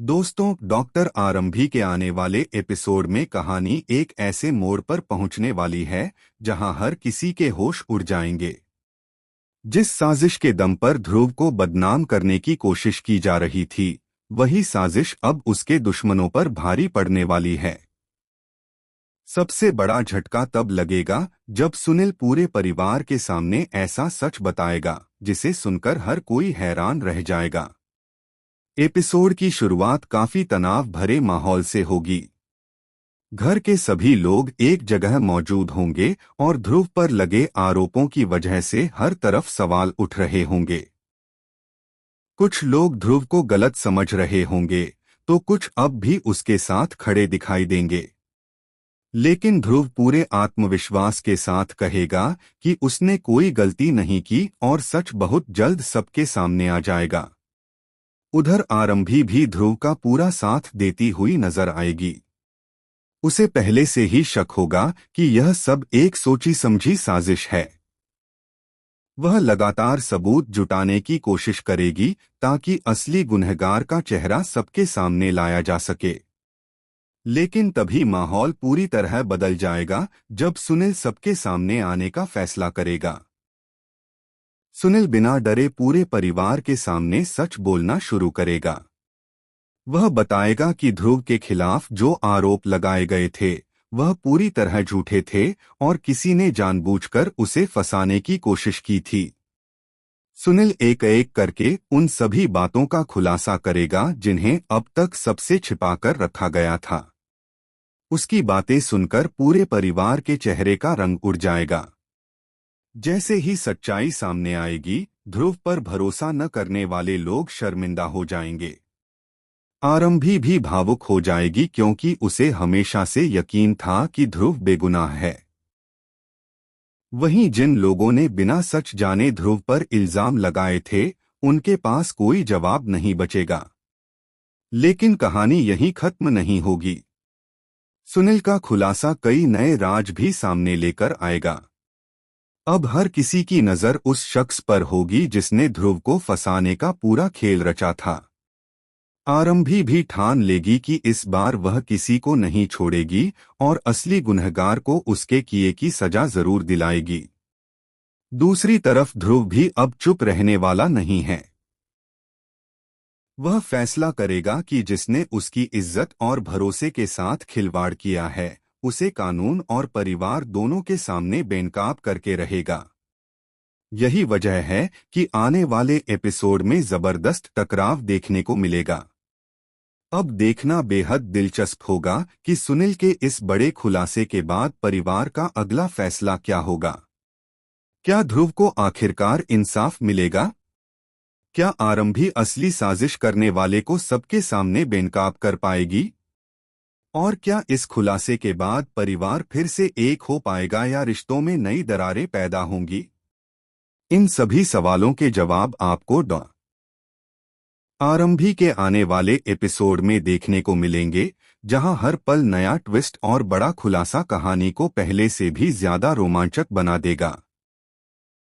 दोस्तों, डॉक्टर आरंभी के आने वाले एपिसोड में कहानी एक ऐसे मोड़ पर पहुंचने वाली है जहां हर किसी के होश उड़ जाएंगे। जिस साजिश के दम पर ध्रुव को बदनाम करने की कोशिश की जा रही थी, वही साजिश अब उसके दुश्मनों पर भारी पड़ने वाली है। सबसे बड़ा झटका तब लगेगा जब सुनील पूरे परिवार के सामने ऐसा सच बताएगा जिसे सुनकर हर कोई हैरान रह जाएगा। एपिसोड की शुरुआत काफी तनाव भरे माहौल से होगी। घर के सभी लोग एक जगह मौजूद होंगे और ध्रुव पर लगे आरोपों की वजह से हर तरफ सवाल उठ रहे होंगे। कुछ लोग ध्रुव को गलत समझ रहे होंगे, तो कुछ अब भी उसके साथ खड़े दिखाई देंगे। लेकिन ध्रुव पूरे आत्मविश्वास के साथ कहेगा कि उसने कोई गलती नहीं की और सच बहुत जल्द सबके सामने आ जाएगा। उधर आरंभी भी ध्रुव का पूरा साथ देती हुई नजर आएगी। उसे पहले से ही शक होगा कि यह सब एक सोची समझी साजिश है। वह लगातार सबूत जुटाने की कोशिश करेगी ताकि असली गुनहगार का चेहरा सबके सामने लाया जा सके। लेकिन तभी माहौल पूरी तरह बदल जाएगा जब सुनील सबके सामने आने का फैसला करेगा। सुनील बिना डरे पूरे परिवार के सामने सच बोलना शुरू करेगा। वह बताएगा कि ध्रुव के खिलाफ जो आरोप लगाए गए थे वह पूरी तरह झूठे थे और किसी ने जानबूझकर उसे फंसाने की कोशिश की थी। सुनील एक एक करके उन सभी बातों का खुलासा करेगा जिन्हें अब तक सबसे छिपाकर रखा गया था। उसकी बातें सुनकर पूरे परिवार के चेहरे का रंग उड़ जाएगा। जैसे ही सच्चाई सामने आएगी, ध्रुव पर भरोसा न करने वाले लोग शर्मिंदा हो जाएंगे। आरंभी भी भावुक हो जाएगी क्योंकि उसे हमेशा से यकीन था कि ध्रुव बेगुनाह है। वहीं जिन लोगों ने बिना सच जाने ध्रुव पर इल्जाम लगाए थे, उनके पास कोई जवाब नहीं बचेगा। लेकिन कहानी यहीं खत्म नहीं होगी। सुनील का खुलासा कई नए राज भी सामने लेकर आएगा। अब हर किसी की नजर उस शख्स पर होगी जिसने ध्रुव को फंसाने का पूरा खेल रचा था। आरंभी भी ठान लेगी कि इस बार वह किसी को नहीं छोड़ेगी और असली गुनहगार को उसके किए की सजा जरूर दिलाएगी। दूसरी तरफ ध्रुव भी अब चुप रहने वाला नहीं है। वह फैसला करेगा कि जिसने उसकी इज्जत और भरोसे के साथ खिलवाड़ किया है, उसे कानून और परिवार दोनों के सामने बेनकाब करके रहेगा। यही वजह है कि आने वाले एपिसोड में जबरदस्त टकराव देखने को मिलेगा। अब देखना बेहद दिलचस्प होगा कि सुनील के इस बड़े खुलासे के बाद परिवार का अगला फैसला क्या होगा। क्या ध्रुव को आखिरकार इंसाफ मिलेगा? क्या आरंभी असली साजिश करने वाले को सबके सामने बेनकाब कर पाएगी? और क्या इस खुलासे के बाद परिवार फिर से एक हो पाएगा या रिश्तों में नई दरारें पैदा होंगी? इन सभी सवालों के जवाब आपको आरंभी के आने वाले एपिसोड में देखने को मिलेंगे, जहां हर पल नया ट्विस्ट और बड़ा खुलासा कहानी को पहले से भी ज्यादा रोमांचक बना देगा।